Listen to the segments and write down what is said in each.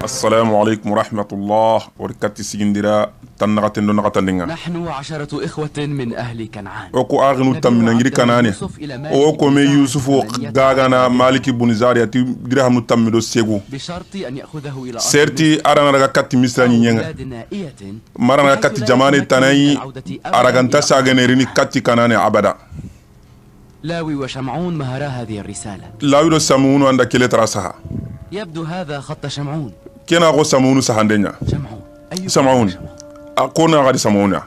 السلام عليكم ورحمة الله وبركاته سيندرا تنغتن نغتنغا نحن 10 إخوة من أهل كنعان وكو أغنو تمنا نجري كناني وكو مي يوسف غاغانا مالك بن زاريا درهم نتمدو سيغو بشرط أن يأخذه إلى سيرتي أرانا رغا كاتي مستاني نيغا مرانا كاتي جماني تناي أراغانتا ساغنيريني كاتي كناني عبدا لاوي وشمعون مهرا هذه الرسالة. لاوي وشمعون عند كيلة راسها. يبدو هذا خط شمعون. كنا أقول شمعون سهندنا. شمعون. أي شمعون. أكون غادي شمعون.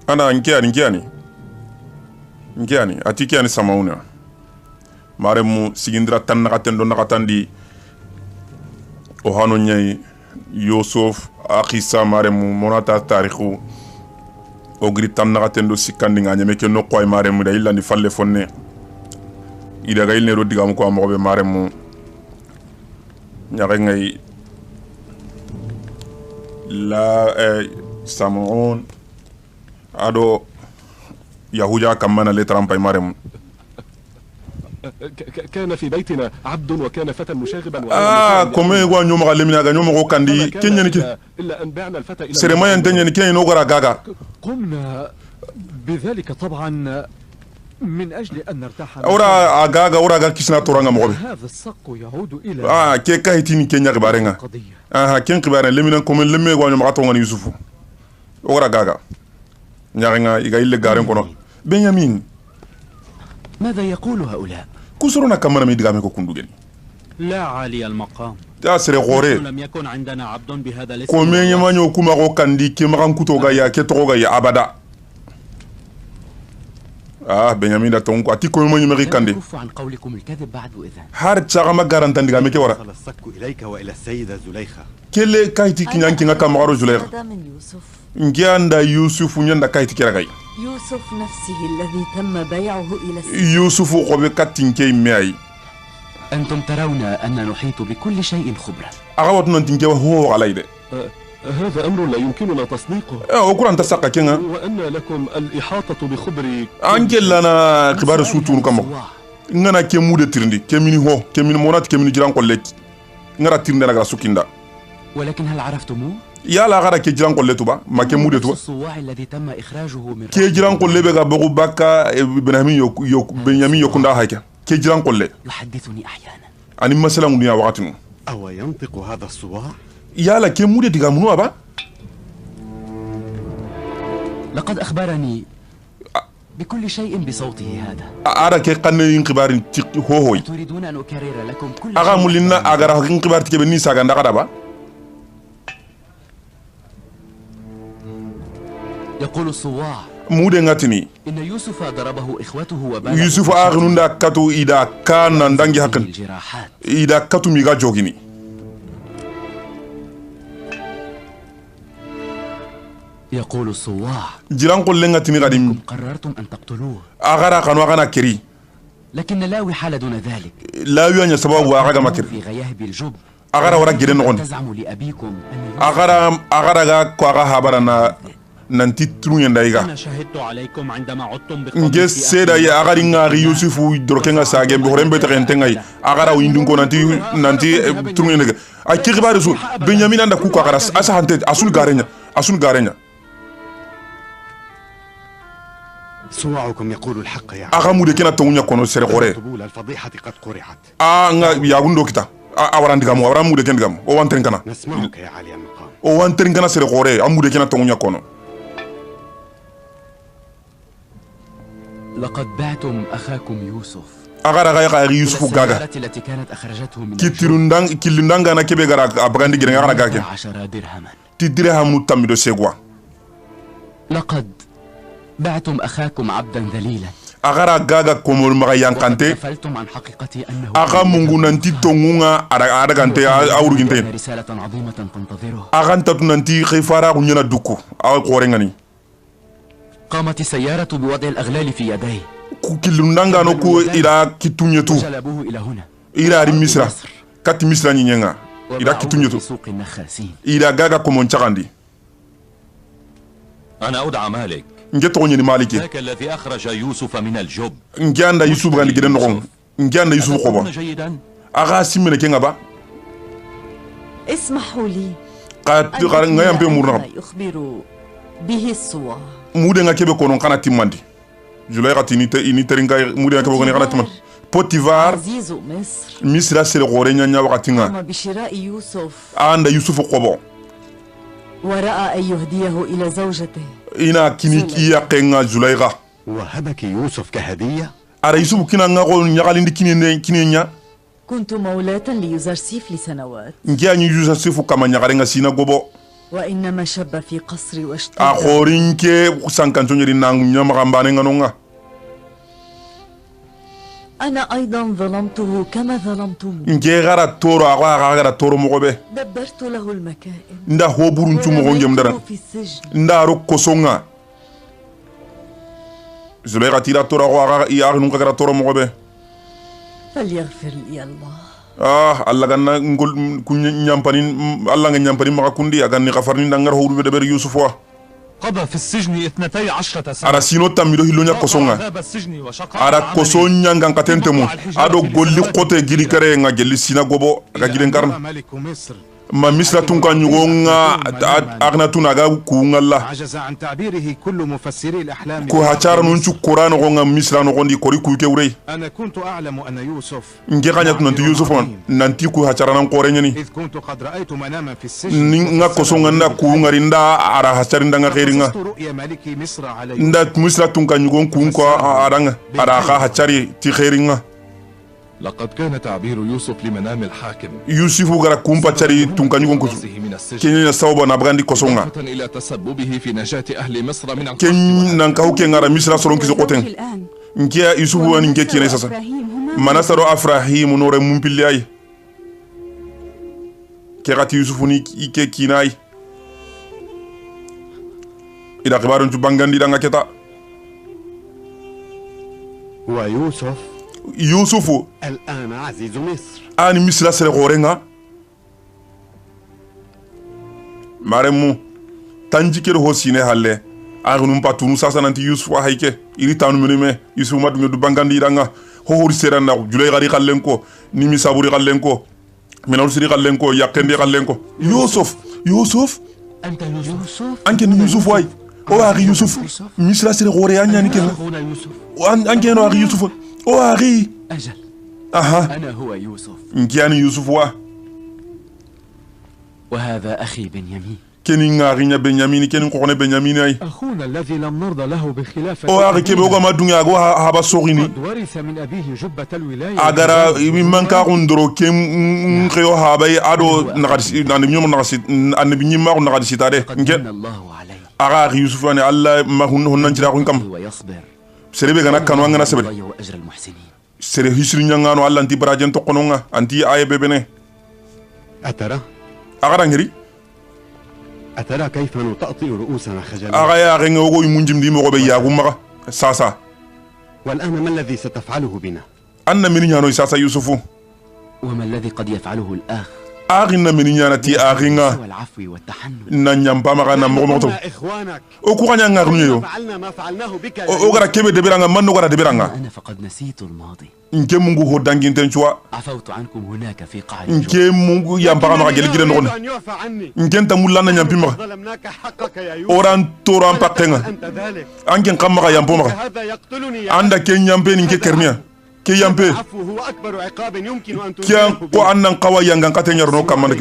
أنا إنكياني. أتيكياني شمعون. مارمو سيندرا تنغتن دون نغتن دي. أوهانو نياي يوسف أخيسا مارمو مناتا تاريخو ogri tan nagatendo sikandi nganya meke no koy maremu da illa ni falle fonne ida ga ilne rodiga mu ko am robe maremu nyaare ngay la samoon ado yahuja kamana le trampay maremu كان في بيتنا عبد وكان فتى مشاغبا كومي غوا نيوم غالمينا غا نيوم غو كاندي كينيا نيكي الا ان بعنا الفتى الى سيرما ينتني كاين نوغرا غاغا قمنا بذلك طبعا من اجل ان نرتاح اورا غاغا اورا غا كيسنا تورانغا مغوبي هذا الصق يعود الى كي كايتيني كينيا غبارينغا كين غبارين لمينا كومن لمي غوا نيوم غاتو غني يوسف اورا غاغا نياغا يغا يلي غارين كونو بنيامين ماذا يقول هؤلاء؟ كسرنا كمان ميدغامي كوندوغين لا عالي المقام. يا سري غوري لم يكن عندنا عبد بهذا الاسم. كومين يمانيو كوما غو كاندي كيما غان كوتوغا يا كيتوغا يا ابدا بنيامين دا تونكو اتي كومين يمري كاندي كف عن قولكم الكذب بعد اذن هار تشاغا ما غارانتان دغامي كي ورا الصك اليك والى السيده زليخه كيلي كايتي كينانكي نكا مارو زليخه هذا من يوسف نجياندا يوسف نياندا كايتي كيراغاي يوسف نفسه الذي تم بيعه إلى السجن. يوسف قبل كاتينكي ماي أنتم ترون أن نحيط بكل شيء خبرا. أغاوت نانتينكي هو على يده هذا أمر لا يمكننا تصديقه. أوكران تساقا كينا وأن لكم الإحاطة بخبر أنجل لنا خبار سوتون كما نانا كيمودة ترندي كيميني هو كيميني مونات كيميني جيران قولك نانا ترندي نغا سوكيندا. ولكن هل عرفتموه؟ يا لا غارا كي جيران قولة توبا ما كيمودة توبا الصواع الذي تم إخراجه من كي جيران قولة بيغا بغو باكا بنيامين يكوندا هايكا كي جيران قولة يحدثني أحيانا أني مثلا مديا وقتنو أو ينطق هذا الصواع؟ يا لا كيمودة تيغا منو أبا لقد أخبرني بكل شيء بصوته هذا. أرى كي قنن انقبار هوهوي تريدون أن أكرر لكم كل أغا شيء؟ مولينا أغا انقبار تكبني ساقا ندقا يقول الصواع مودة نغتني إن يوسف ضربه إخوته وبالغ يوسف أغنوندا كاتو إذا كان نندانجي حقن الجراحات. إذا كاتو ميغا جوغيني يقول الصواع جيران قول لنغتني غادي قررتم أن تقتلوه أغارا قانو أغانا كري لكن لاوي حال دون ذلك. لا يوانيا سبب وأغاقا مكر في غياهب الجب أغارا ورا جيران نغون تزعم لأبيكم أن أغارا غا كواغا هابارانا نانتي ترونيان دايغا أنا شهدت عليكم عندما عدتم نجي سيدا يا أغاري نغاري يوسف دروكينغا ساقين بخورين بيتغين تنغاي أغارا ويندونكو نانتي ترونيان دايغا أي كي غبار رسول بنيامين عند كوكو أغارا أسا هانتي أسول غارينيا صواعكم يقول الحق يا أغامو دي كنا تونيا كونو سيري غوري طبول الفضيحة قد قرعت. يا غوندو كتا أوران ديغامو أوران مودي كن ديغامو أو وانترين كنا نسمعك يا علي المقام. أو وانترين كنا سيري غوري أمو دي كنا تونيا كونو لقد بعتم أخاكم يوسف. أغارا غايا يوسف غاغا السيارة التي كانت أخرجته من كيلوندان غانا كيبي غارا أبغاندي جيرين غانا غاكي 10 درهما. تدرهم نتامدو سيغوا لقد بعتم أخاكم عبدا ذليلا. أغارا غاغا كومول مغا يانكانتي غفلتم عن حقيقتي أنه أغا مونغو نانتي تونغونغا أراغانتي أورغينتين رسالة عظيمة تنتظره. أغانتا نانتي خيفارا غنينا دوكو أو قورينغاني قامت السيارة بوضع الأغلال في يديه كيلوندان غانو كو إلى كيتونيتو وجلبوه إلى هنا إلى ريميسرا كات ميسرا نينغا إلى كيتونيتو في سوق النخاسين. إلى غاغا كومون تشاغاندي أنا أدعى مالك ngeto nyini malike ذاك الذي أخرج يوسف من الجب ngianda yusuf gandi gidan no ngianda yusuf ko ba جيدا aga simene kenga ba اسمحوا لي qad ngayam be murna يخبر به الصور mude nga kebe konon kana timmandi julay gati ini teringa mude nga kebe konon kana timmandi Potivar عزيز مصر misra sel gore nya wakati nga قام بشراء يوسف anda yusuf ko ورأى أن يهديه إلى زوجته ina kini kiya kenga julayga وهبك يوسف كهدية؟ ara yusuf kina nga ko nyagalindi kinenya كنت مولاة ليوزرسيف لسنوات ngiya nyu yusufu kama nyagarenga sina gobo وإنما شب في قصري a واشتد khorinke sankancho nyeri nangu nyama gambane nganonga أنا أيضا ظلمته كما ظلمتم nge gara toro aga gara toro mogobe دبرت له المكائن nda hoburun chu mogo ngem dara ورميته في السجن nda ro kosonga zulayga tira toro aga ya nunga gara toro mogobe فليغفر لي الله alla ganna ngol kunyampani alla nga nyampani maka kundi aga ni gafarni ndangar horu be ber yusufwa قضى في السجن 12 سنة ara sino tamido hilonya kosonga باب السجن وشقاء ara عمله. kosonya ngan katentemu ado golli kote gili kare nga gelli sina gobo aga gilen karna ملك مصر ma misra tun kan yugonga agna tun aga kuungalla عجز عن تعبيره كل مفسري الأحلام ko hachara nun chu qur'an gonga misra no gondi kori ku ke urei أنا كنت أعلم أن يوسف nge kanya tun nanti yusuf on nanti ku hachara nan qore nyani إذ كنت قد رأيت مناما في السجن ni nga kosonga nda kuungari nda ara hachari nda nga khairinga قصصت رؤيا ملك مصر على nda misra tun kan yugon kuun ko aranga ara kha hachari ti khairinga لقد كان تعبير يوسف لمنام الحاكم yusufu gara kumpa chari tun kan yugon kusu رأسه من السجن kenya sawba na bagandi kosonga إضافة إلى تسببه في نجاة أهل مصر من ken القحط nan ka huke ngara misra soron kiso koten الآن ngia yusufu wani nge kina sasa إبراهيم هما manasaro afrahim nore mumpilli ay ke gati yusufu ni ike kinai ida kibarun cu bangandi danga keta ويوسف yusufu الآن عزيز مصر ani misra sere gorenga maremu tanjikero ho sine halle agunum patunu sasa nanti yusufu hayke iri tanu meneme yusufu madu du bangandi danga ho hori seranda julay gari kallenko nimi saburi kallenko minawul siri kallenko yakendi kallenko yusuf أنت يوسف anke ni yusuf way o ari yusuf misra sere gore anya ni kenga هنا يوسف anke no ari yusuf o ari أجل aha أنا هو يوسف nkiani yusuf wa وهذا أخي بنيامين keni ngari nya benyamin keni ko ne benyamin ay أخونا الذي لم نرضى له بخلافة o ari kebe o ma dunya go haba sogini قد ورث من أبيه جبة الولاية agara mi manka kundro kem khyo habay ado nagadi nan mi nagasi an bi nyima ko nagadi sitade قد nke من الله عليه aga ari yusuf ani alla ma hunnan jira ko kam ويصبر serebe gana kanu ngana sebele يضيع أجر المحسنين sere hisri nyangano alla anti barajen to kononga anti aye bebene أترى agara ngiri أترى كيف نطأطئ رؤوسنا خجلا aga ya renga go munjim di mo go be yagu maga sasa والآن ما الذي ستفعله بنا؟ anna min nyano sasa yusufu وما الذي قد يفعله الأخ agina min nyana ti aginga سوى العفو والتحنن na nyamba maga na mo moto كنا إخوانك o ku kanya ngarnu yo فعلنا ما فعلناه بك يا o gara kebe de beranga man no gara de beranga أنا فقد نسيت الماضي nke mungu ho dangin ten chwa عفوت عنكم هناك في قاع الجب nke mungu yamba maga gel gilen أريد no أن يعفى عني nke ta mulana nyampi maga ظلمناك حقك يا يوسف oran toran pakenga أنت ذلك anken kam maga yampo maga هذا يقتلني يا anda ke nyampe ni ke kernia ke yampe العفو هو أكبر عقاب يمكن أن kya تنزله ko به. annan kawa yangan kate nyarno kamana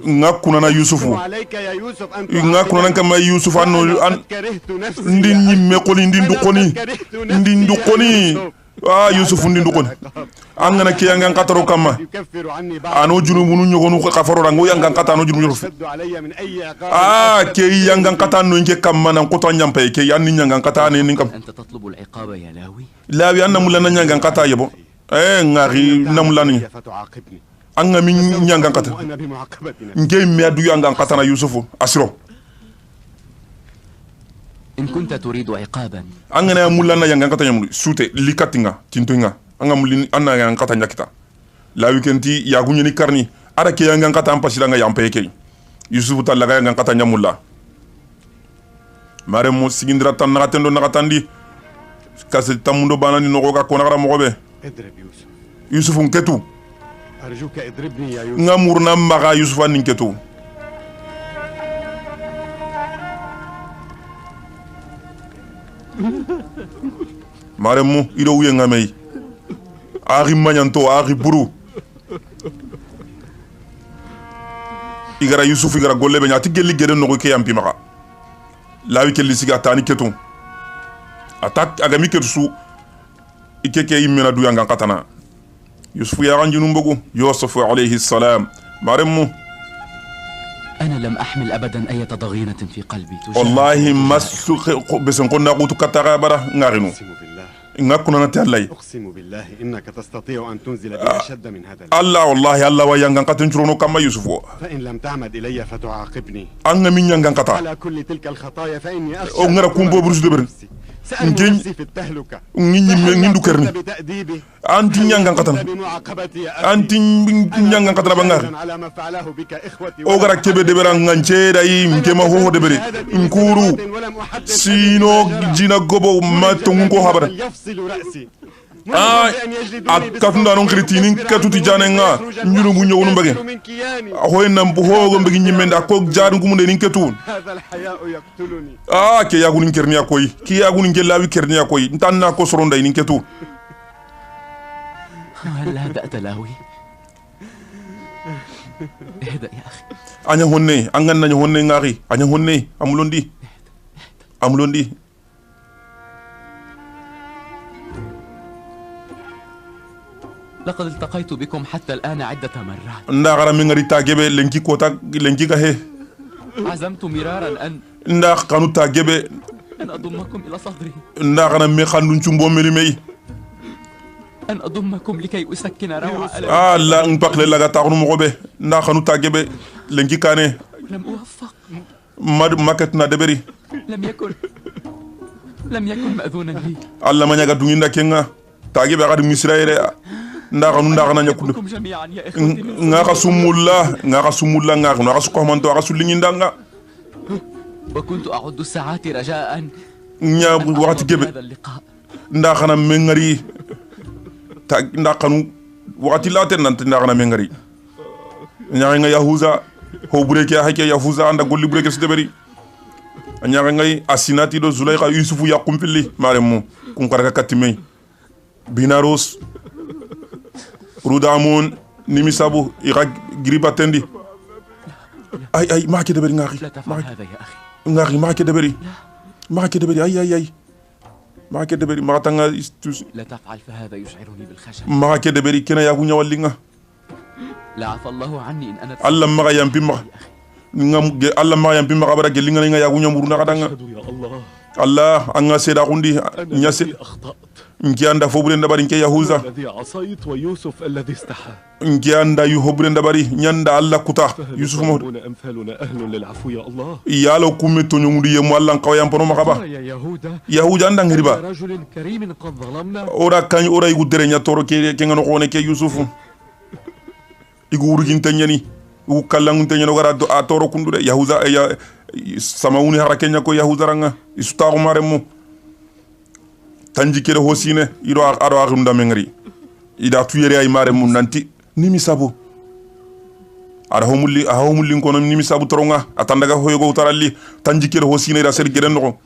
ngakuna na yusufu وعليك يا يوسف أن ngakuna nan kama yusuf أنا anno قد an كرهت نفسي ndi يا nyimme ko ndi ndu koni ndi ndu koni yusuf ndi ndu koni angana ke yangan kataro kama يكفر عني بعض ano junubu nu nyogonu ka faro rango yangan kata ano junubu nyogonu يشد علي من أي عقاب ke yangan kata no nke kamma nan ko to nyampe ke yanni nyangan kata ne nin kam أنت تطلب العقاب يا لاوي lawi anna mulana nyangan kata yebo ngari namulani فتعاقبني anga min nyangan kata وأنا بمعاقبتنا nke mi adu yangan kata na yusufu asiro إن كنت تريد عقابا angana mulana yangan kata nyamulu sute likatinga tintoinga anga mulini anna yangan kata nyakita lawi kenti yagunye ni karni ara ke yangan kata ampasila nga yampe ke yusufu talaga yangan kata nyamulla maremu sigindira tan nagatendo nagatandi kasi tamundo banani nogo ka kona gara mogobe اضرب يوسف Yusuf nketu أرجوك اضربني يا يوسف ngamurna maga Yusuf ninketu maremu ido wuye ngamei ari manyanto ari buru igara Yusuf igara golle be nyati gelli gere nogo ke yampi maga lawi kelli siga tani ketu atak agami ketu ikeke imena du yanga katana Yusuf ya ganjinu mbogu Yusuf alayhi salam maremu أنا لم أحمل أبدا أي ضغينة في قلبي والله مسخ بسن قلنا قوت كتاغا برا نغنو أقسم بالله ngakuna na Allah أقسم بالله إنك تستطيع أن تنزل بي أشد من هذا Allah wallahi Allah wa yanga katin churono kama Yusuf فإن لم تعمد إلي فتعاقبني anga min yanga kata على كل تلك الخطايا فإني أخشى o ngara kumbo burus de ber سأرمي نفسي في التهلكة nginyi ngindu kerni بتأديبي anti nyanga katan بمعاقبتي يا anti nyanga katana bangar على ما فعله بك إخوتي o gara kebe de bera ngance dai mkema ho de bere nkuru sino jina gobo matongu ko habara يفصل رأسي akatunda non kritini katuti janenga nyunu bu nyogonu mbage ahoy nam bu hogo mbagi nyimenda ko jaadu ngumunde nin ketun هذا الحياء يقتلني ke yagunin kerniya koy ki yagunin gelawi kerniya koy ntanna ko soronda nin ketu هل هدأت تلاوي؟ اهدأ يا أخي anya honne angan nanya honne ngari anya honne amulondi لقد التقيت بكم حتى الآن عدة مرات nda gara min ngari tagebe lenki kota lenki ka he عزمت مرارا nda kanu tagebe أن أضمكم إلى صدري nda kana me khandun chumbo melimei أن أضمكم لكي أسكن روع ألمي la ngpakle laga taxnu mogobe nda kanu tagebe lenki kane لم أوفق maket na deberi لم يكن مأذونا لي alla manyaga dunginda kenga tagebe gadi misraire nda kana nyakunde أحبكم جميعا يا إخوتي ngaka sumulla ngaka sukomanto ngaka sulingindanga وكنت أعد الساعات رجاء nya wakati gebe هذا اللقاء nda kana mengari nda kanu wakati laten nan nda kana mengari nya nga yahuza ho bureke hake yahuza anda golli bureke sideberi nya nga asinati do zulaykha yusufu yaqum filli maremu kun karaka katimei binaros rudamun nimisabu ira gribatendi ay ma ke deberi ngari لا تفعل هذا يا أخي ngari ma ke deberi ay ma ke deberi ma tanga لا تفعل فهذا يشعرني بالخجل ma ke deberi kena yagu nyawallinga لا عفى الله عني إن أنا Allah ma yampi ma ngam Allah ma yampi ma bara gelinga nga yagu nyamuru na kadanga أشهد يا الله Allah anga seda kundi أنا nyase الذي أخطأت nkianda fobure ndabari nke yahuza الذي عصيت ويوسف الذي استحى nkianda yu hobure ndabari nyanda Allah kuta Yusuf mo فهل أمثالنا أهل للعفو يا الله yalo kumme to nyumudu yemu Allah kawam pono makaba يا يهوذا yahuja anda ngiriba رجل كريم قد ظلمنا ora kan ora igu derenya toro ke ngano khone ke Yusuf igu urugin tanyani igu kallangun tanyano gara do atoro kundude yahuza ya samauni harakenya ko yahuza ranga isuta maremu tanji kere hosine iro aro agunda mengri ida tuyere ay maremu nanti nimi sabu ara homulli kono nimi sabu toronga atandaga hoyogo taralli tanji kere hosine ida ser geren no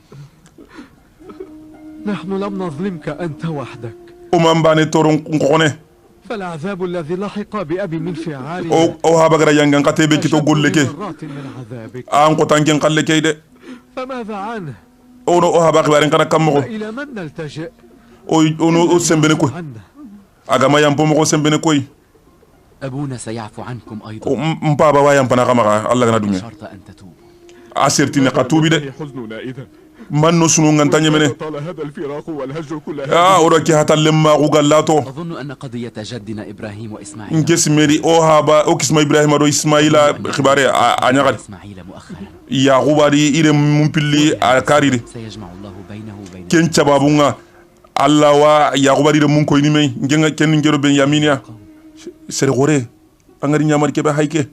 نحن لم نظلمك أنت وحدك o mambane toron ngone فالعذاب الذي لحق بأبي من فعاله o habagara yangan katebe kito golle ke مرات من عذابك an ko tanken kalle ke de فماذا عنه o no o habaki waren kana kammo إلى من نلتجئ o no o sembene ko عنا agama yampo mo ko sembene koy أبونا سيعفو عنكم o أيضا mpaba wa yampana kama Allah gana dunya شرط أن تتوبوا asertine qatubi de إيه حزننا إذا manno sunu ngantanye mene طال هذا الفراق والهجر كل هذا ora ki hata lemma ko gallato أظن أن قضية جدنا إبراهيم وإسماعيل nkesi meri o haba o kisma ibrahima do ismaila khibare anyagad إسماعيل مؤخرا yaquba di ire mumpilli akaride سيجمع الله بينه وبين ken cababunga Allah wa yaquba di mun koyni me ngenga ken ngero ben yaminia sere gore angari nyamar kebe hayke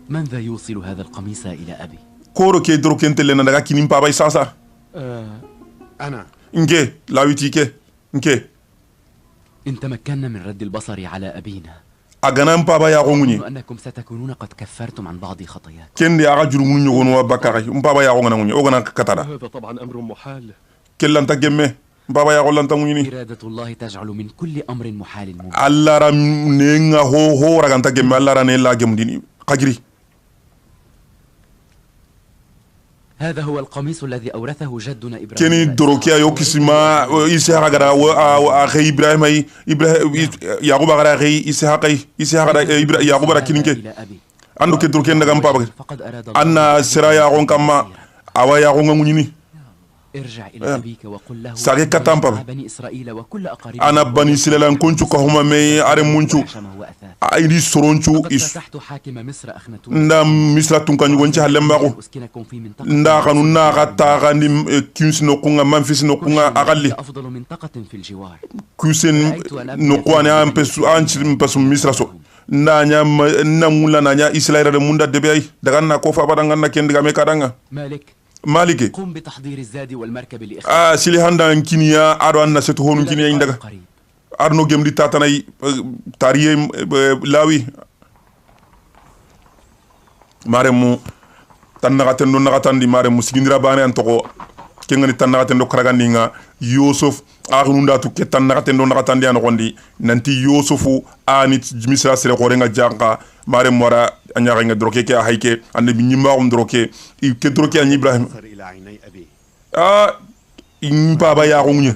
من ذا يوصل هذا القميص إلى أبي؟ كورو كي درو كنت لنا نغا كينين بابا ساسا أنا نكي لاويتي كي نكي إن تمكنا من رد البصر على أبينا أغنام بابا يا غونغني أنكم ستكونون قد كفرتم عن بعض خطاياكم. كن دي أغا جرمون يغون وبكاري بابا يا غونغني أغنى كتارا هذا طبعا أمر محال. كلا انت جمه بابا يا غولان تاموني إرادة الله تجعل من كل أمر محال ممكن. الله را نينغا هو را انت جمه الله را نيلا جمديني قجري. هذا هو القميص الذي أورثه جدنا إبراهيم. كني دروكيا يوكسما إسحاق غدا وأخي إبراهيم يعقوب غدا أخي إسحاق غدا يعقوب غدا كينكي عنده كدروكيا نعم بابا أنا سرايا عون كما أوايا عون غنيني ارجع إلى أبيك وقل له ساقي كتام بابا بني إسرائيل وكل أقارب أنا بني إسرائيل كنتو كهما مي أرم منتو أيدي سرونتو فتحت حاكم مصر أخناتون نعم مصر تونكان يونتي هلم باكو ندا كانوا ناقا تاغاني كيوس نوكونغا منفيس نوكونغا أغالي أفضل منطقة في الجوار كيوسن نوكواني أمبسو مصر سو نانيا نمولا نانيا إسرائيل موندا دبي دغانا كوفا بدغانا كندغا ميكادغا مالك قم بتحضير الزاد والمركب لإخراج سيلي هاندا كينيا أرو أن ستهون كينيا عندك أرنو جمدي تاتناي تاريه لاوي مارمو تنغاتن دو نغاتن دي مارمو سيغندرا باني انتوكو كيغاني تنغاتن دو كراغاندينغا يوسف أغنوندا تو كي تنغاتن دو نغاتن دي انغوندي نانتي يوسفو آني جميسرا سيري خورينغا جانغا مارم ورا أنياغينغا دروكي كي أحيكي أني بنيماغم دروكي كي دروكي أني إبراهيم إن بابا يا غوني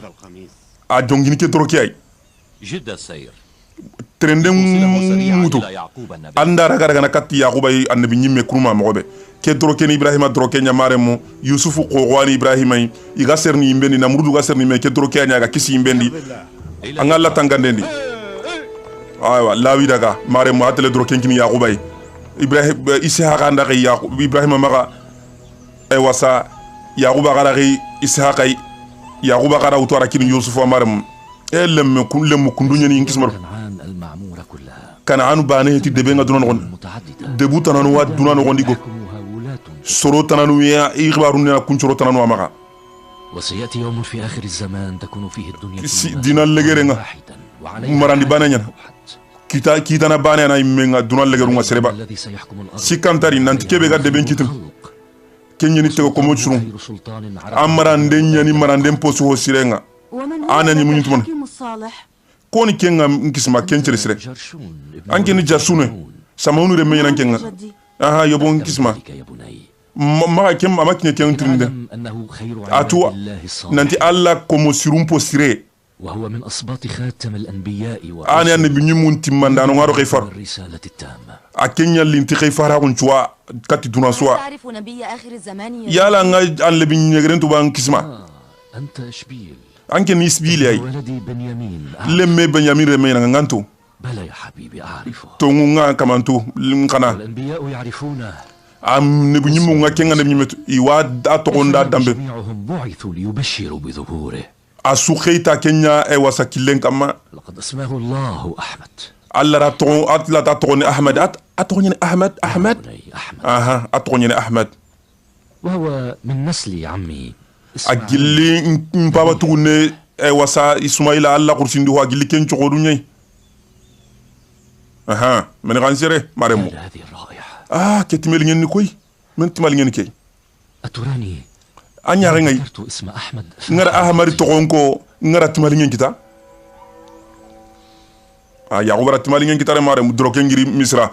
أجونغيني كي دروكي أي جد السير ترندم موتو أندارا غارغانا كاتي يعقوب أي النبي نيمي كروما مغوبي كي دروكي إبراهيم دروكي نيامارمو يوسف قوغواني إبراهيم يغاسرني يمبني نمرود غاسرني مي كي دروكي أنياغا كيسي يمبني أنغالا تنغاندي أيوة لاوي داغا مارمو هاتل دروكي كيني يعقوب أي إبراهيم إسحاق عندك يعقوب إبراهيم مغا أيوة سا يعقوب غارغي إسحاق أي يعقوب غارا وتوارا كيني يوسف ومارمو لم كندوني ينكسمر كان بانه تي دبينغا دونان غون دبو تنانو واد دونان غون ديغو سورو تنانو يا اخبارنا كنشرو تنانو ماغا وسيأتي يوم في آخر الزمان تكون فيه الدنيا دينا لغيرنغا مراندي بانيا كيتا نا بانيا نا يمنغا دونان لغيرونغا سريبا سيكانتاري نانت كيبيغا دبين كيتم كيني تيغو كومو تشرو امراندي ني مراندي بوسو سيرنغا أنا نمني تمن كوني كينغا نكسما كينشري سري أنكي نجاسونه سامونو رمي نانكينغا أها يبون كسما ما كم ما كني كينغ تريندا أتوا نانتي الله كومو سيروم بوسيري وهو من أصباط خاتم الأنبياء أنا نبني منتمان دانو غارو خيفار الرسالة التامة أكينيا لينتي خيفارا ونشوا كاتي دونا سوا تعرف نبي آخر الزمان يالا نغا أن لبني نغرين تبان كسما أنت إشبيل أنك نسبيلي أي ولدي بنيامين لمي بنيامين رمي نغانتو بلى يا حبيبي أعرفه تونغا كمانتو لنقنا الأنبياء يعرفونه am nebu nyimu nga kenga nebu nyimetu iwa atokonda dambe جميعهم بعثوا ليبشروا بظهوره asukheita kenya e wasa kilen kama لقد اسمه الله أحمد alla raton atla tatoni ahmed atoni ahmed aha atoni ahmed وهو من نسل عمي agilli mpaba tugune e wasa ismaila alla kursindi ho agilli ken chogodu nyai aha men gansere maremu هذه الرائحة ketimel ngeni koy men timal ngeni kay أتراني anya ngay ذكرت اسم أحمد ngara ahmad togonko ngara timal ngeni kita ya ubara timal ngeni kita maremu droke ngiri misra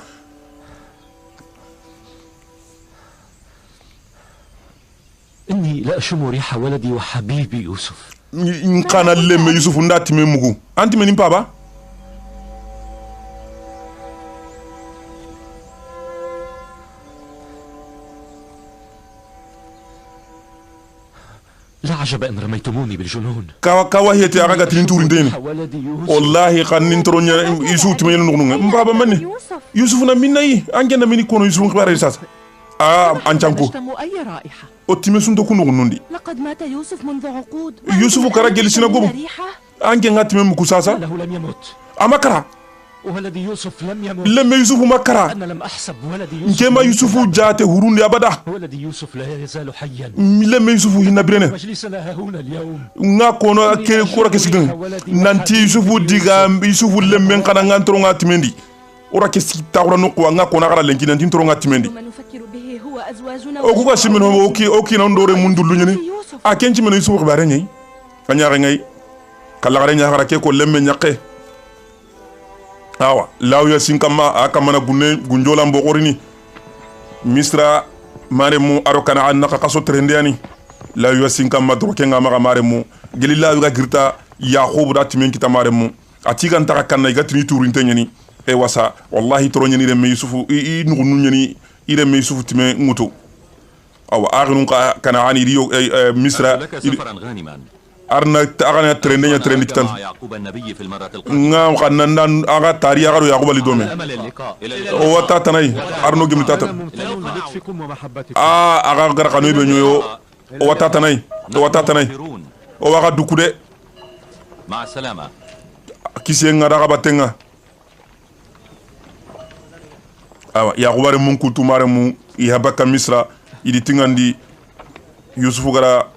إني لا أشم ريح ولدي وحبيبي يوسف in kana lemme yusuf ndati memugu anti menim paba لا عجب أن رميتموني بالجنون kawa hete aga tin turindeni ولدي يوسف wallahi khanin tronya yusuf timen ngunga mbaba manni yusuf na minnayi angena mini kono yusuf khbare sasa anchanko أي رائحة ottime sunto kunu nundi لقد مات يوسف منذ عقود يوسف كرا جلسنا قبو ريحة ange ngati mem kusasa له لم يمت amakara ولدي يوسف لم يمت. لما يوسف مكرا أنا لم أحسب ولدي يوسف. كما يوسف جات هرون أبدا. ولدي يوسف لا يزال حيا. لما يوسف هنا برينه. مجلسنا هنا اليوم. نكون كورا كسيدن. نانتي يوسف ديغام يوسف لما كنا نانترون أتمندي. ورا كسي تاورا نقوى نكون أغرى لينكي نانتي ترون أتمندي. ما نفكر به هو أزواجنا. أوكو كسي منهم أوكي نندور مندلوني. أكينش من يوسف خبرني. كنيا غني. كلا غني غرا كيكو لما نيكه. awa lawya sinkama akamana gunjola mbogorini misra maremu aro kana annaka kaso trendiani lawya sinkama drokenga maga maremu gelila yuga girta yaqub da timen kita maremu atiga ntaka kanna igatini turinte nyani e wasa wallahi toronyani remme yusufu i nugunu nyani iremme yusufu timen ngutu awa aghnun kana ani riyo misra arna agana trendenya trendi kitan ngam kannan aga tari aga yaqub ali dome o wata tanay arno gimi tata aga gar kanu be nyoyo o wata tanay o waga dukude ma salama kisi ngara ga batenga awa yaqub ari mun kultumare mu ihabaka misra idi tingandi yusufu gara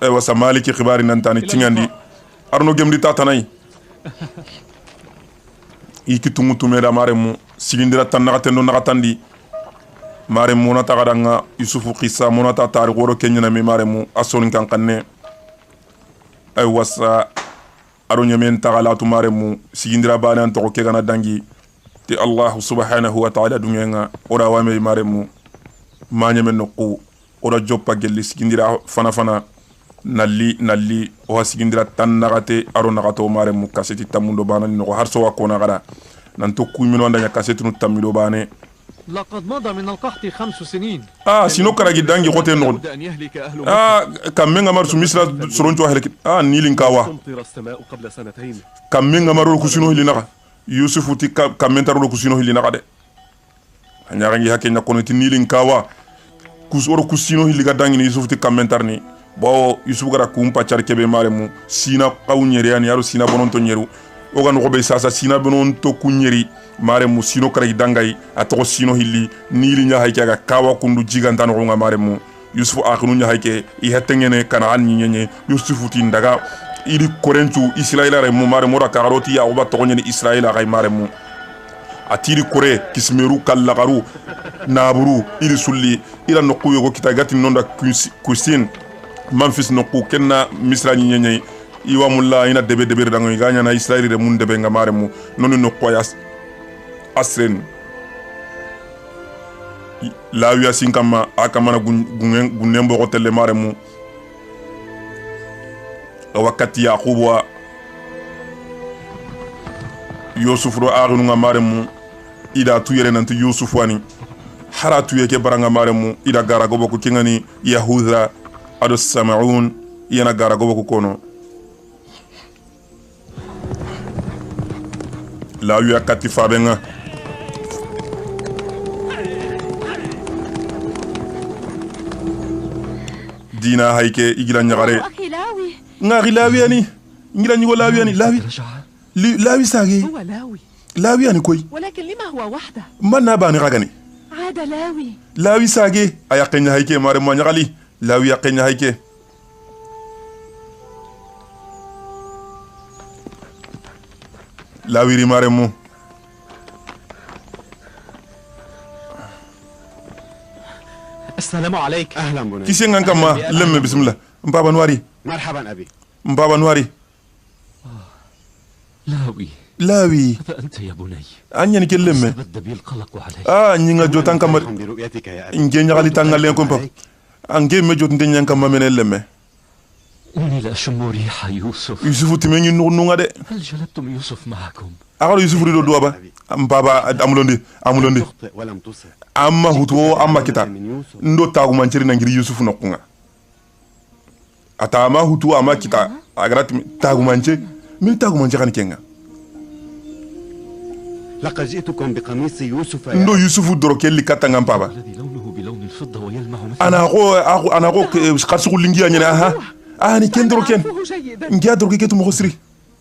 wasa maliki khibari nantani tingandi arno gemdi tatanay ikitungu tumeda maremu sigindira tanakatendo nakatandi maremu na tagadanga yusufu qissa monata tari goro kenyana me maremu asonin kankanne ay wasa aro nyamen tagalatu maremu sigindira bana to ke gana dangi ti allah subhanahu wa ta'ala dunyenga ora wame maremu manyamen nokku ora joppa gelli sigindira fana nalli o hasigindira tan nagate aro nagato mare mu kaseti tamundo bana ni no harso wakona gara nanto kuymino ndanya kaseti no tamido bane لقد مضى من القحط 5 سنين. sino karagi dangi gote no kamenga mar sumisra soroncho helki nilin kawa تمطر السماء قبل سنتين. kamenga maro kusino hilina yusufu ti kamentaro kusino hilina de anyarangi hakenya konoti nilin kawa kusoro kusino hiliga dangi ni yusufu ti kamentar ni bo yusufu gara kumpa char kebe maremu sina qawnyeri yani yaro sina bononto nyeru oga no be sasa sina bononto kunyeri maremu sino kara dangai atoko sino hilli nili nya hayke ga kawa kundu jiganta no nga maremu yusufu akhunu nya hayke I hetengene kana an nyenye yusufu tin daga iri korentu israila re mu maremu ra karoti ya oba to nyeni israila ga maremu atiri kore kismeru kallagaru naburu iri sulli ila no kuyo go kitagati nonda kusin Memphis no ku kenna misra nyenye iwa mulla ina debe dango iganya na israeli re mun debe ngamare mu nonu no koyas asren lawiya sinkama akamana gunembo hotelle mare mu wakati yaqubwa yusuf ro agunu ngamare mu ida tuyere nanti yusuf wani haratu yeke baranga mare mu ida gara gobo ko kingani yahuda ado samaun yana gara gobo ko kono la yu akati fabenga dina hayke igila nyagare ngari lawi ani ngira nyigo lawi ani lawi sagi هو لاوي lawi ani koy ولكن لما هو وحده man na bani ragani عاد لاوي lawi sagi ayaqenya hayke mare mo nyagali lawi yaqenya hayke lawi ri mare mo السلام عليك. أهلا بني. kisengan kama lemme bismillah mbaba nwari مرحبا أبي. mbaba nwari لاوي lawi فأنت يا بني anyani ke lemme اشتد بي القلق علي. nyinga jotan kama فرح برؤيتك يا أبي. nge nyagali tangalen ko pap ange me jot ndenya kama mene lemme إني لأشم ريح يوسف. yusufu timengi nunga de هل جلبتم يوسف معكم؟ agaro yusufu rido duaba mbaba amulondi تخطئ ولم تصب. amma hutuo amma kita من يوسف. ndo tagu manchiri na ngiri yusufu nokunga ata amma hutuo amma kita agarati tagu manche min tagu manche kan kenga لقد جئتكم بقميص يوسف يا ndo yusufu doro kelli katanga mpaba الذي لونه بلون الفضة ويلمع مثل ana ko qarsu lingi anyane aha ani ken doro ken أعرفه جيدا. ngia doro ke tu mo khosri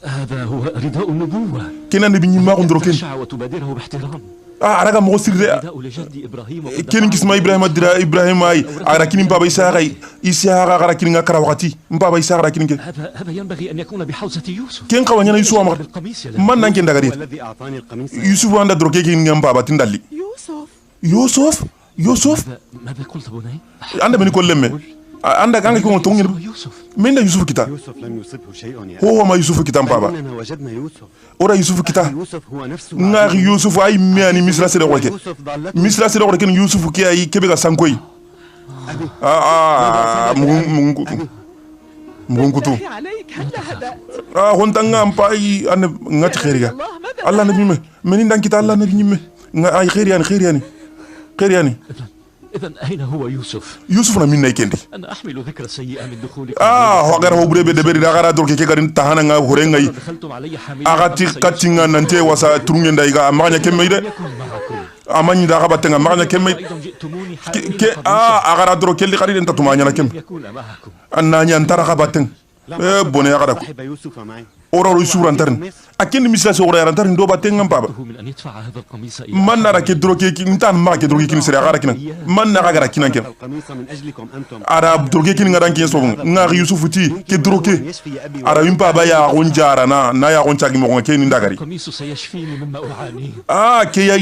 هذا هو رداء النبوة. كنا نبي ما قندرو كن تخشع وتبادره باحترام. أراك مغسر رداء لجد إبراهيم. كن كسم إبراهيم درا إبراهيم أي أراكين بابا إسحاق إسحاق أراكين غكرا وقتي بابا إسحاق أراكين كن هذا ينبغي أن يكون بحوزة يوسف. كن قوانينا يوسف أمر من نانكين دعاري الذي أعطاني القميص. يوسف عند دروكي كن بابا تندالي يوسف ماذا قلت بني؟ عند بني كل لمه عندك يكون تونين يوسف. من يوسف كتا يوسف لم يصبه شيء يا هو ما يوسف كتا بابا إننا وجدنا يوسف. ورا يوسف كتا يوسف هو نفسه. نار يوسف أي مياني مثل سيد أورك يوسف ضلته. مثل سيد أورك يوسف كي أي كبير سانكوي مغنكتو عليك هلا هدأت. هون تانغا أمباي أنا نغت خيريا الله نبي مه منين دان كتا الله نبي مه أي خيرياني إذن أين هو يوسف؟ يوسف نمين نايكندي أنا أحمل ذكرى سيئة من دخولك. هو غير هو بري بدبري دغارا دوركي كغارين تاهانا nga horengai دخلتم علي حاملا. agati katinga nante wasa turungen daiga amanya kemmeide amani da gabatenga amanya kemmei ke agara doro kelli qariden tatumanya na kem يكون معكم. annanya antara gabaten bone agara ko صاحب يوسف معي. ora ro suran tarin akendi misla so ora tarin do batenga baba من أن يدفع هذا القميص إلى man nara ke droke ki ntan ma ke droke kin sere agara kinan man na agara kinan ken القميص من أجلكم أنتم. ara droke kin ngaran kin so ngari yusuf ti ke droke يشفي أبي. ara yimpa ba ya gonjara na ya gonchagi mo ken ndagari القميص سيشفيني مما أعانيه. ke ya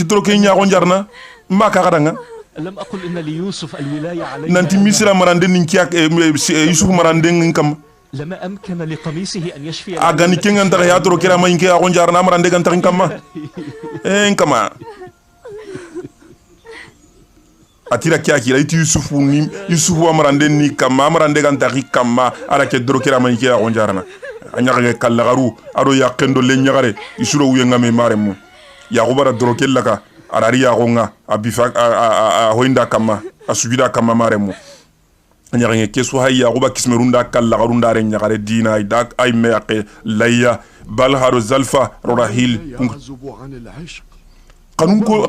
droke nya gonjarna ma ka garanga لم أقل إن ليوسف الولاية علي. nanti misira marande ninkiak yusuf marande ngam لما أمكن لقميصه أن يشفي. agani kengan ta ya droke ra mayinke ya gonjarna marande gan tarin kamma kama atira kiakira iti yusufu amarande ni kamma amarande gan tari kamma ara ke droke ra mayinke ya gonjarna anyage kallagaru aro ya kendo le nyagare isuro wuyenga me maremu ya gobara droke laka arari ya gonga abifa a hoinda kama asubida kama maremu anyage kesu hayya goba kismerunda kallagarunda re nyagare dina ida ay meake layya bal haro zalfa rahil يعزب عن العشق.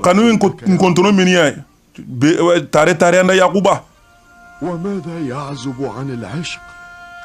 kanun ko kontono meniya tare anda yaquba وماذا يعزب عن العشق؟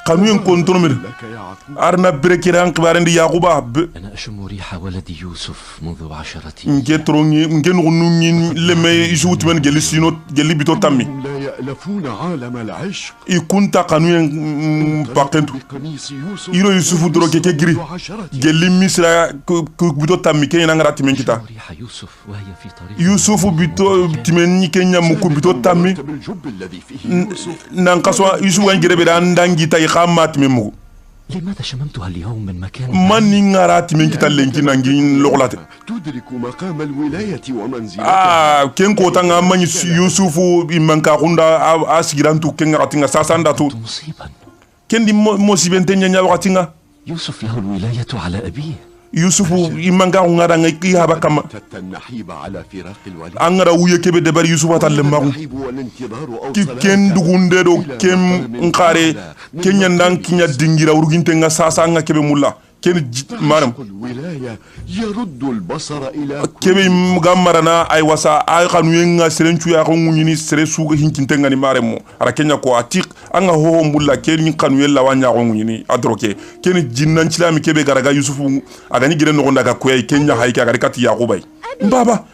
kanun kontono men لك يا عقوب. arna brekiran kibarandi yaquba أنا أشم ريح ولد يوسف منذ 10 nge trongi nge nunni leme isuut men gelisino geli bito tammi هم لا يألفون عالم العشق. ikunta kanun pakentu بقميص يوسف. iro yusufu doro keke giri 10 geli misra ku bito tammi kenya ngarati men kita أشم ريح يوسف وهي في طريق. yusufu bito timenni kenya muku bito tammi بالجب الذي فيه يوسف. nan kaswa yusufu ngirebe dan dangi tay khamat memugo لماذا شممتها اليوم من مكان man ni ngarati men kita lenki nangi logolate تدرك مقام الولاية ومنزلتها. ken ko tanga mani yusufu imanka hunda asigirantu ken ngatinga sasanda tu مصيبا. ken di mosibente nya wakatinga يوسف له الولاية على أبيه. yusufu imanka ngara ngai haba kama شتت النحيب على فراق الولد. angara wuye kebe de bari yusufu talle magu النحيب والانتظار ki أوصل. ken dugunde do ken nkare kenya ndan kinya dingira uruginte nga sasa nga kebe mulla ken manam الولاية يرد البصر إلى kebe gammarana ay wasa ay khanu yenga serenchu ya ko ngunyini sere suga hinkinte ngani maremo ara kenya ko atik anga ho mbulla ken khanu yella wanya ko ngunyini adroke ken jinnan cilami kebe garaga yusufu agani gire no ndaga ko ay kenya hay ka garikati yaqubay mbaba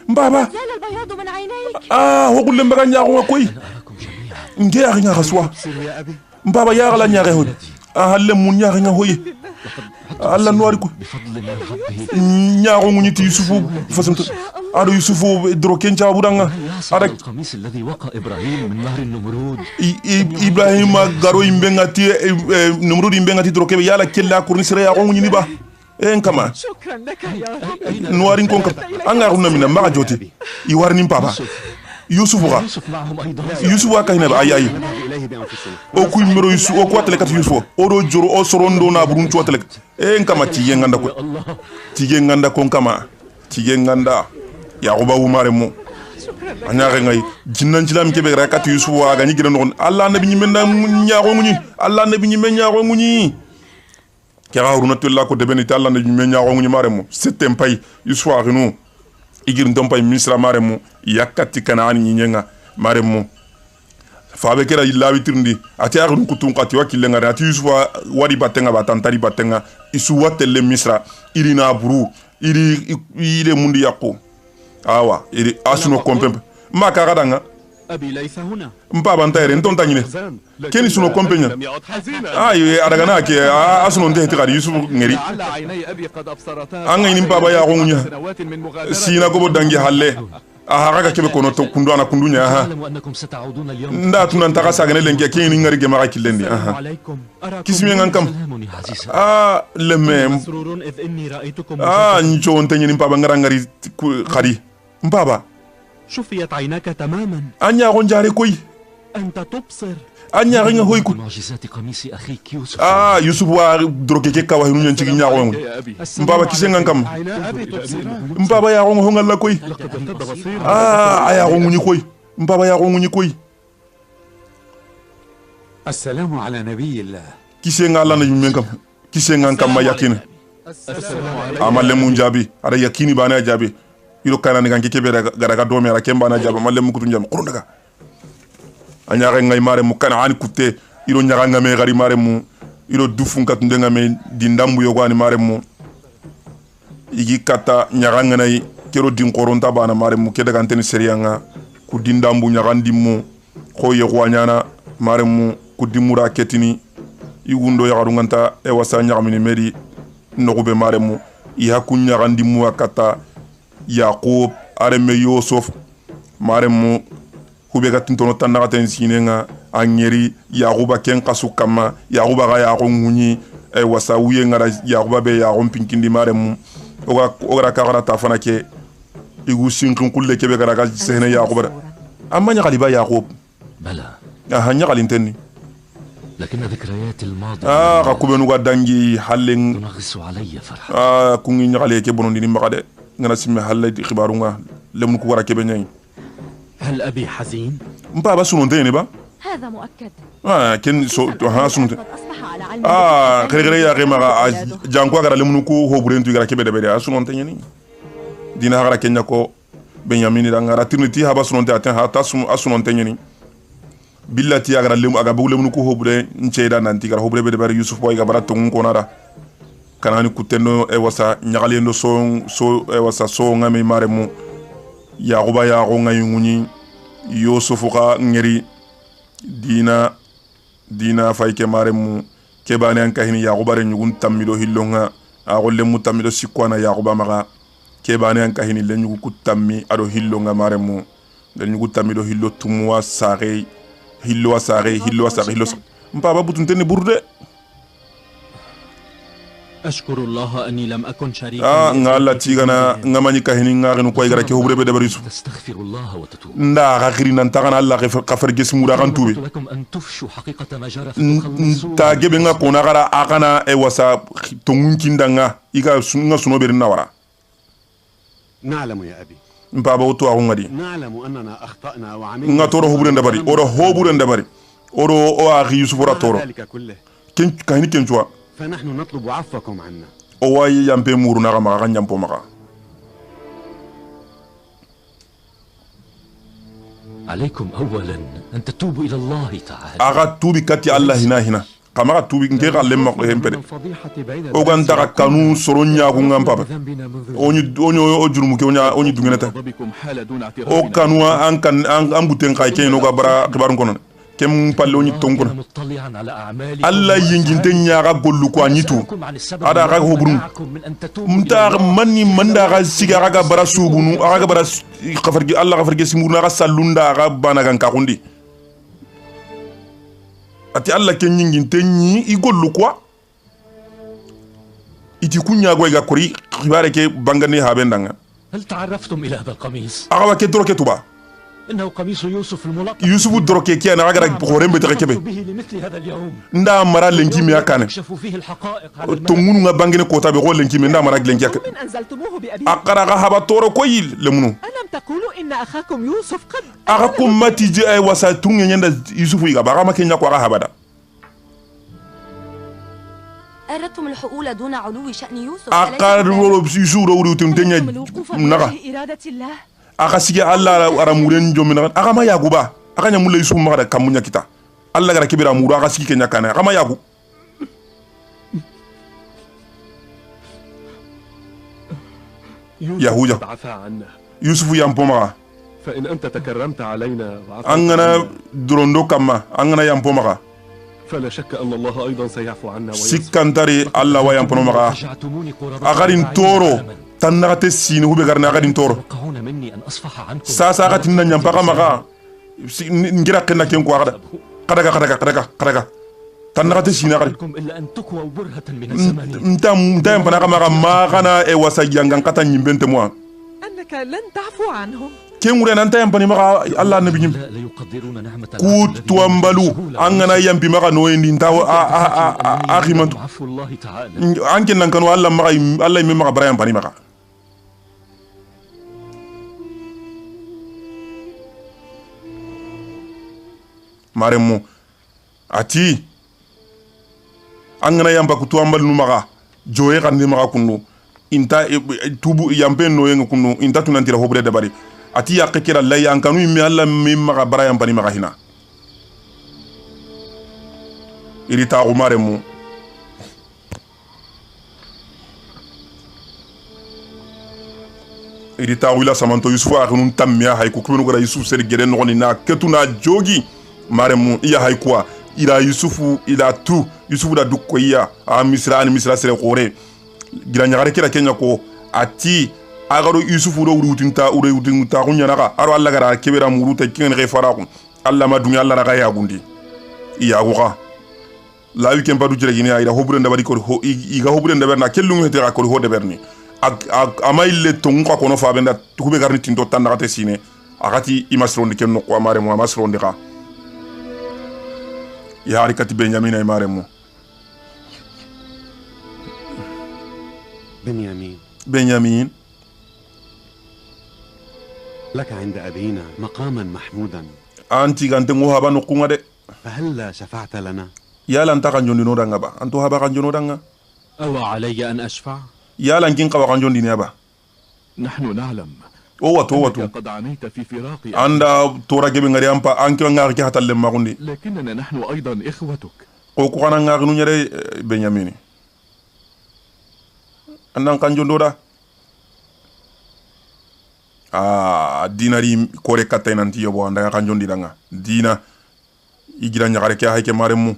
زال البياض من عينيك. ho kulle mbaga nyaako koy أراكم جميعا. nge ari nga khaswa يا أبي. mbaba ya gala nyaare ho halle mun nyaare nga hoye alla noari ko بفضل من ربه. nyaako ngunyiti yusufu fasanto ado yusufu droken cha budanga يا ada القميص الذي وقع إبراهيم من نهر النمرود. ibrahima garo imbengati numrudi imbengati drokebe yala kella kurni sere ya gongu nyini ba kama شكرا لك يا رب. nuarin konka anga runna mina maga joti i warni papa yusufu ga يوسف معهم أيضا. yusufu aka hina ay نذهب إليه بأنفسنا. o ku mero yusufu o ko atele kat yusufu o do joro o sorondo na burun to atele kama tiye nganda ko الله. tiye nganda kon kama tiye nganda ya go ba wumare mo anyare ngai jinnan cilam kebe ra kat yusufu aga ni gidan non allah nabi nyi men nyaago nguni allah nabi nyi men nyaago nguni kera uruna tolla ko debeni talla nabi nyi men nyaago nguni mare mo setem pay yusufu aginu igir ndompay misra mare mo yakati kana ani nyenga mare mo fabe kera labi tirndi ati agun kutun qati wakille ngari ati yusufa wari batenga batantari batenga isu watelle misra irina buru iri mundi yakko awa iri asuno kompempe maka kadanga أبي ليس هنا. mpaba ntayre nton tanyine keni suno kompenya ay adaga na ke asuno ndehti kadi yusuf ngeri لعل عيني أبي قد أبصرتا anga ini mpaba ya gongunya سنوات من مغادرة. sina gobo dangi halle aha kebe kono to kundu ana kundunya ha أعلم أنكم ستعودون اليوم. nda tunan taka sagane lenke keni ngari ge maka kilendi السلام aha عليكم. kismi ngankam سلام يا عزيزة. lemme مسرور إذ إني رأيتكم ncho ntenye mpaba ngara ngari kadi mpaba شفيت عيناك تماما. anya gonjare koy أنت تبصر. anya ringa hoy ko معجزات قميص أخيك يوسف. yusuf wa droke ke kawa hinu nyanci nya gongo يا أبي mpaba kisenga nkam عينا أبي تبصران. mpaba ya gongo ngalla koy لقد ارتد بصيرا. aya gongo ni koy mpaba ya gongo ni koy السلام على نبي الله. kisenga alla na yumen kam kisenga nkam ma yakina السلام عليكم. amalle mun jabi ada yakini bana jabi iro kana ni ganke kebe garaga do mera kemba na jabi amalle mun kutun jam qurun daga anya ga ngai mare mu kana ani kutte iro nyaga ngame gari mare mu iro dufun kat ndenga me dindambu yo gwani mare mu igi kata nyaga nganai kero din qoronta bana mare mu ke daga anteni serianga ku dindambu nyaga ndimmu ko ye gwanyana mare mu ku dimura ketini igundo ya garunganta e wasa nyaga mini meri nogube mare mu iha ku nyaga ndimmu akata yaqub areme yusuf mare mu hube ga tintono tanna gaten sinenga angeri yaquba ken qasu kama yaquba ga yaqo nguni e wasa wiye ngara yaquba be yaqo pinkindi mare mu oga ka ta fana ke igu sinkin kulle kebe gara ga sehne yaquba amma nya galiba yaqub بلى nya galintenni لكن ذكريات الماضي ga kubenu ga dangi hallen تنغص علي فرح. kungi nya gale ke bonondi ni magade ngana simme halle di khibarunga lemnu ko wara kebe nyai هل أبي حزين؟ mpaba sunontene ba هذا مؤكد. ken so ha sunte قد أصبح على علم kere ya rema ga janko gara lemnu ko hoburentu gara kebe de be sunon tanyani dina gara kenya ko benyamin da ngara trinity ha ba sunon te aten ha ta sunon tanyani billati gara lemu aga bu lemnu ko hobure ncheeda nanti gara hobure be de bare yusuf boy ga bara tongun ko nara kanani kutendo e wasa nyagalendo so e wasa so ngame mare mu yaquba ya go ngayuni yusuf ga ngeri dina fayke mare mu kebane an kahini yaquba re nyugun tamido hillonga a golle mu tamido sikwana yaquba maga kebane an kahini le nyugu kutammi ado hillonga mare mu le nyugu tamido hillo tumwa sare hillo mpaba butuntene burde أشكر الله أني لم أكن شريكا. ngalla tigana ngamani kahini ngagenu koy gara ke hobre be debar yusuf تستغفر الله وتتوب. nda ga khirina ntagana alla khafar gesmura kan tube قلت لكم أن تفشوا حقيقة ما جرى فتخلصوا. ta gebe nga kona gara akana e wasa tongun kindanga iga nga suno berin nawara نعلم يا أبي. mpaba oto a ngadi نعلم أننا أخطأنا وعملنا nga toro hobre ndabari oro hobre ndabari oro o a yusuf ora toro ذلك كله ken kahini ken chwa فنحن نطلب عفوكم عنا. o wayi yampe muru na ga nyampo maka عليكم أولا أن تتوبوا إلى الله تعالى. aga tubi kati alla hina kama ga tubi nge ga lemma ko hempede o ganta ga kanu soronya ko ngam papa onyo o jurumu ke onyi dungeneta بكم حال دون اعتراف. o kanu an buten kai ke no ga bara kibarun kono kem palle onyi tonkono مطلعا على أعمالكم. alla yinginte nyaga gollu ko anyitu ada ga hobrun mta manni manda ga siga ga bara subunu ga bara khafargi alla khafargi simurna ga sallunda ga banagan ka kundi ati alla ken yinginte nyi i gollu ko iti kunya go ga kori khibare ke bangane habendanga هل تعرفتم إلى هذا القميص؟ aga ke droke tuba إنه قميص يوسف الملقب. yusufu droke ke na ga horembe te kebe به لمثل هذا اليوم. nda mara lenki me akane يكشف فيه الحقائق على الملأ. tongunu nga bangene kota be go lenki me nda mara lenki akane من أنزلتموه بأبي. akara ga haba toro koyil lemunu ألم تقولوا إن أخاكم يوسف قد aga ko mati je ay wasa tunge nyanda yusufu iga baga makenya ko aga habada أردتم الحقول دون علو شأن يوسف. akar rolo yusuro wuri tentenya الوقوف naga بوجه إرادة الله. aga sige alla ara muren jomina aga ma yaguba akanya mulla Yusuf magada kamunya kita alla gara kibira muru aga siki kenya kana kama yagu yahuja Yusuf yampomaga فإن أنت تكرمت علينا أننا دروندو كما أننا يامبومغا فلا شك أن الله أيضا سيعفو عنا سكانتاري الله ويامبومغا أغارين تورو تنغت السين هو بغارنا أغارين تورو ساسا غاتنا نيامباغا مغا نجرا كنا كينكو أغدا قدغا تنغت السين أغاري نتا يامباغا مغا ما غانا إيواسا يانغان قطا نيمبنت موا أنك لن تعفو عنهم kengure nanta yampani maga Allah nabi nyim ku tuambalu angana yampi maga no endi ntaw akhimantu anke nan kanu Allah maga Allah mi maga bara yampani maga maremu ati angana yamba ku tuambalu nu maga joye kan ni maga kunu inta tubu yampe no yenga kunu inta tunantira hobre de bari ati ya kira lay an kanu mi alla mi maga barayam bani maga hina iri ta umare mu iri ta wila samanto Yusuf a kunun tammiya hay ku kubenu gara Yusuf sel gere no ni na ketuna jogi mare mu iya hay kwa ila Yusufu ila tu Yusufu da dukko iya a misra sere khore gira nyagare kira kenya ko ati agaro Yusufu do wurutinta kunyana ka aro alla gara kebera muruta kingen re faraku alla ma dunya alla raga ya gundi iya goka la weekend badu jere gini ayda hobre ndabari ko iga hobre ndaberna kellum hete ka ko ho deberni amaille tonga kono fa benda tukube garni tinto tanda kate sine akati imasronde kenno ko amare mo amasronde ka ya harikati Benyamin ay mare mo Benyamin لك عند أبينا مقاما محمودا أنتي كنت موهبا نقوم ده فهل شفعت لنا؟ يا لن تكن جندي نورanga ba أنتو هبا كن جندي نورanga أو علي أن أشفع؟ يا لن كن قبا كن جندي نيابا نحن نعلم واتو قد عانيت في فراقي anda tora gebe ngari ampa anki ngari ki hatal lemma gundi لكننا نحن أيضا إخوتك ko ko kana ngari nu nyere Benyamin andan kan jondoda dinari kore katta nanti yobo anda kan jondi danga dina igira nyagare ke hayke maremu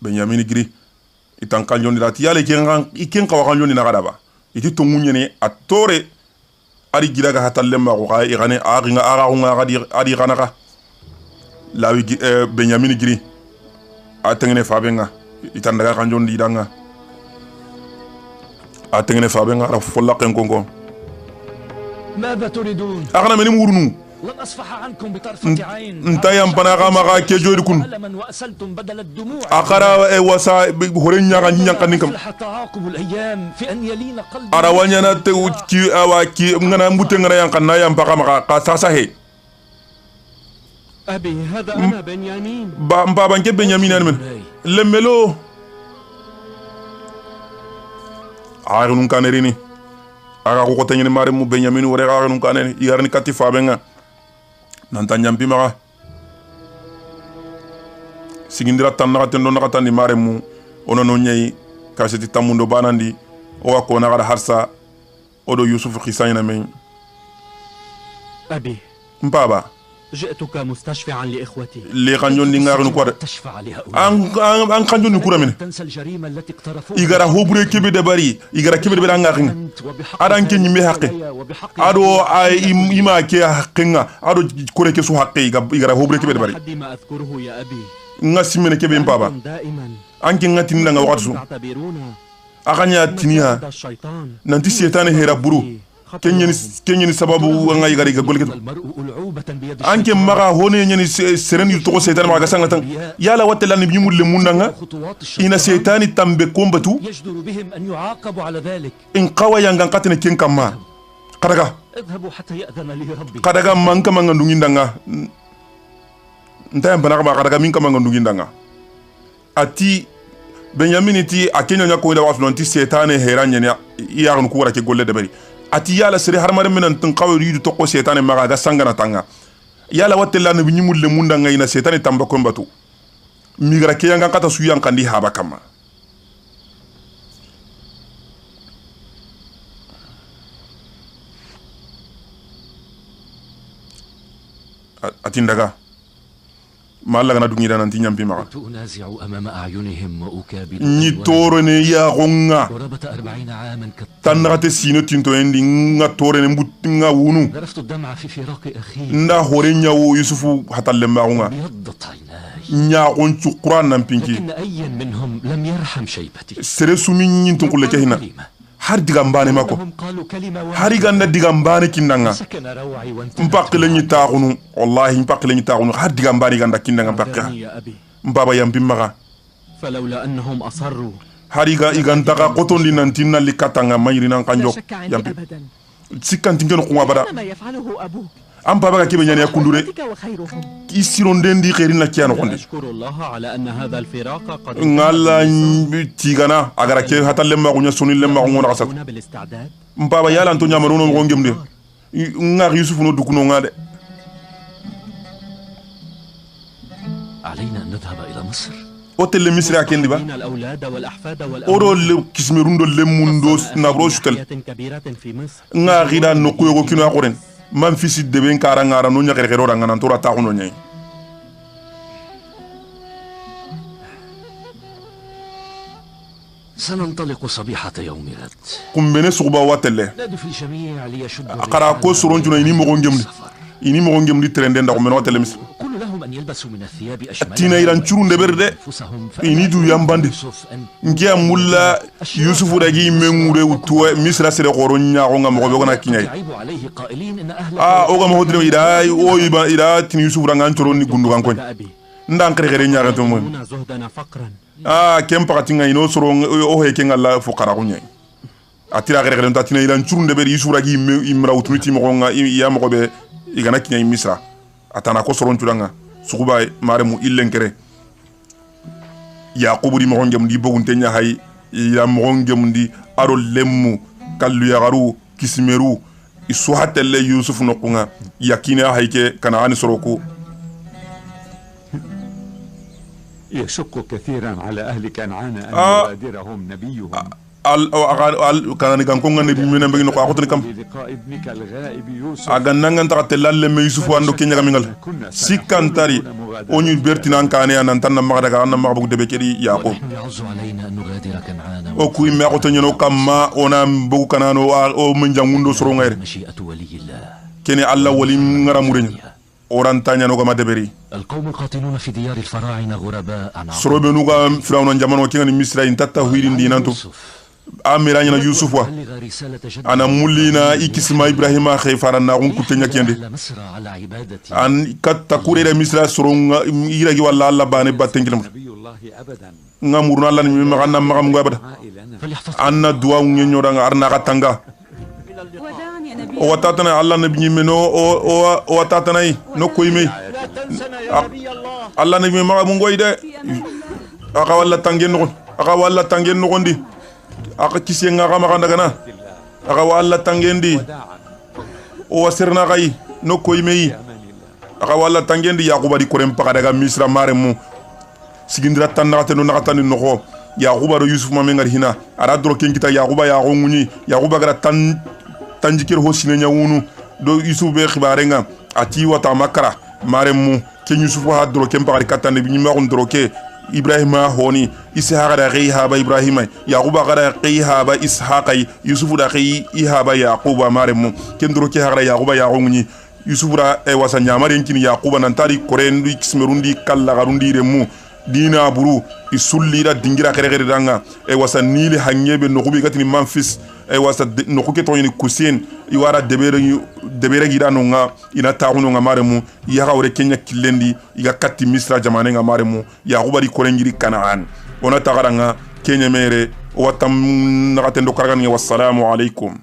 Benyamin giri itan kan jondi dati yale iken ka kan jondi nagada ba iti tongunye ne atore ari gira ga hatalle ma ko ay gane aringa arunga adi ganaka lawi Benyamin giri atengene fabenga itan daga kan jondi danga atengene fabenga ra follaqen konko ماذا تريدون؟ أغنى من مورنو لن أصفح عنكم بطرفة عين انت يمبنا غاما كيجوركم ألما وأسلتم بدل الدموع أقرا وسا هورين نيان كانكم تعاقب الأيام في أن يلين قلبي أراوانيا نتو كي أوا كي ngana mutengara yang kana yang baka maka kasasa he أبي هذا أنا بنيامين بابا نجي بنيامين من لملو أغنون كانريني aga ko tanyene mare mu Benyamin wore aga nun kanen yarni katifa benga nanta nyampi maka sigindira tanna tendo na katani mare mu ono no nyei kaseti tamundo banandi o ko na gara harsa odo Yusuf khisayna men أبي mbaba جئتك مستشفعا لإخوتي li kanjon ni ngarnu ko تشفع لهؤلاء an kanjon ni kura men تنسى الجريمة التي اقترفوها igara hobure kebe de bari igara kebe de bari ngarin adan ke nyime haqqe ado ay ima ke haqqinga ado kore ke su haqqe igara hobure kebe de bari حد ما أذكره يا أبي ngasimene kebe mbaba دائما anke ngati ndanga wakatu تعتبرون akanya tinia الشيطان nanti setane hera buru kenyeni sababu nga igara iga golke المرء ألعوبة بيد anke maga hone nyeni seren yu to setane maga sanga tan yala watela ni bimul le munanga خطوات الشيطان ina setani tambe kombatu يجدر بهم أن يعاقبوا على ذلك in qawa yanga katene ken kamma kadaga اذهبوا حتى يأذن لي ربي kadaga manka manga ndungindanga ntaya bana ba kadaga minka manga ndungindanga ati Benyamin ti akenya nya ko da wasu nti setane hera nyenya iya ko wara ke golle de bari ati yala sere harmare minan tun qawe ridu to ko setane maga ga sangana tanga yala watella nabi nyimulle munda ngayna setane tamba ko mbatu migra ke yanga kata suyan kandi haba kama atindaga malla gana dungira nanti nyampi maga ni torone ya gonga tanrate sino tinto endi nga torene mbutinga wunu nda hore nyawo yusufu hatalle magunga nya gonchu qur'an nan pinki sere sumi nyintun kulle kehina har digambane mako hari ganda digambane kinanga mpakle ni taxunu wallahi mpakle ni taxunu har digambane ganda kinanga mpakka mbaba yambi maga فلولا أنهم أصروا hari ga igantaka qotondi nantinna likatanga mayrinan kanjo yambi sikanti ngeno ko abada ما يفعله أبوك am baba ga kebe nyani yakundure isirondendi kherina kiano konde أشكر الله على أن هذا الفراق قد ngala tigana agara ke hatalle ma gunya sonille ma ngona kasat بالاستعداد mbaba yala anto nyamaro no ngemde ngar yusuf no dukuno ngade علينا أن نذهب إلى مصر hotel misri akendi ba الأولاد والأحفاد oro le kismerundo le mundo na brostel كبيرة في مصر ngari no ko kino akoren man fisi de ben karangara no nyakere kero ranga nan tora ta kuno nyai سننطلق صبيحة يوم غد kumbene suba watelle نادي في الجميع ليشد akara ko soronjuno ini mo ngemdi trende nda ko men watelle misri كل لهم أن يلبسوا من الثياب أشملها tina iran churunde berde ini du yambande ngia mulla yusufu dagi mengure utwe misra sere goronya ko ngam ko gona kinyai عليه قائلين إن أهل o ga mo hodre ida o iba ida tin yusufu rangan choroni gundu kan ko ndan kere kere nyaga to mo هنا زهدنا فقرا kem pakati ngai no soro o he ken alla fuqara ko nyai atira kere kere tina iran churunde berde yusufu ragi imra utnuti mo nga ya mo be igana kinyai misra atana ko soron turanga sukuba maremu illenkere yaqubu di mo ngem di bogunte nya hay ya mo ngem di aro lemmu kallu yagaru kismeru isu hatelle yusuf no kunga yakina hayke kana ani soroku يشق كثيرا على أهل كنعان أن يغادرهم نبيهم al kana ni ganko ngane bi mena mbegi no ko akotni kam لقاء ابنك الغائب يوسف aga nangan ta telalle me yusuf ando kenya gamingal sikantari onyu bertinan kane anan tan ma daga an ma bugu debe kedi yaqub يعز علينا أن نغادر كنعان o kuy me ko tanyo kamma ona bugu kanano o menjangundo soro ngaire مشيئة ولي الله kene alla wali ngara murenya oran tanya no gama deberi القوم القاتلون في ديار الفراعنة غرباء عن soro be nuga firawna jamano kinga ni misra intatta huirindi nanto amiranya na yusuf wa بلغ رسالة جد ana mulina ikisma ibrahima khayfara na gun kutenya kende على مصر على عبادتي an katta kurere misra soronga iragi walla alla bane batengilum نبي الله أبدا ngamurna alla ni magana magam ngabada عائلنا فليحفظ anna duwa nyenyo danga arna katanga o watatana alla nabi meno o watatana no koyme alla nabi magam ngoyde aka walla tangen no gondi aka kisi nga ma kanda gana aka walla tangendi o wasirna gai no koymeyi aka walla tangendi yaquba di korem paka daga misra maremu sigindira tanna no nakatani no ko yaquba do yusuf mamengar hina ara dro ken kita yaquba ya nguni yaquba gara tanjikir ho sinenya wunu do yusuf be khibarenga ati wata makara maremu ken yusuf ha dro ken paka katane bi nyima on dro ke ibrahima honi ishaqa da haba ibrahima yaquba gara haba ishaqa yusuf da haba yaquba maremu kendro ke hara yaquba ya nguni yusuf ra e wasa nyamare kin yaquba nan tari korendi kismerundi kala garundi remu dina buru isulli da dingira kere kere danga e wasa nili hanyebe no kubi gatini manfis e wasa no kuke to ni kusin iwara debere gida no nga ina taunu nga maremu ya gawre kenya kilendi iga katti misra jamane nga maremu ya gubari korengiri kanaan ona tagaranga kenya mere watam nakatendo karagan wassalamu alaikum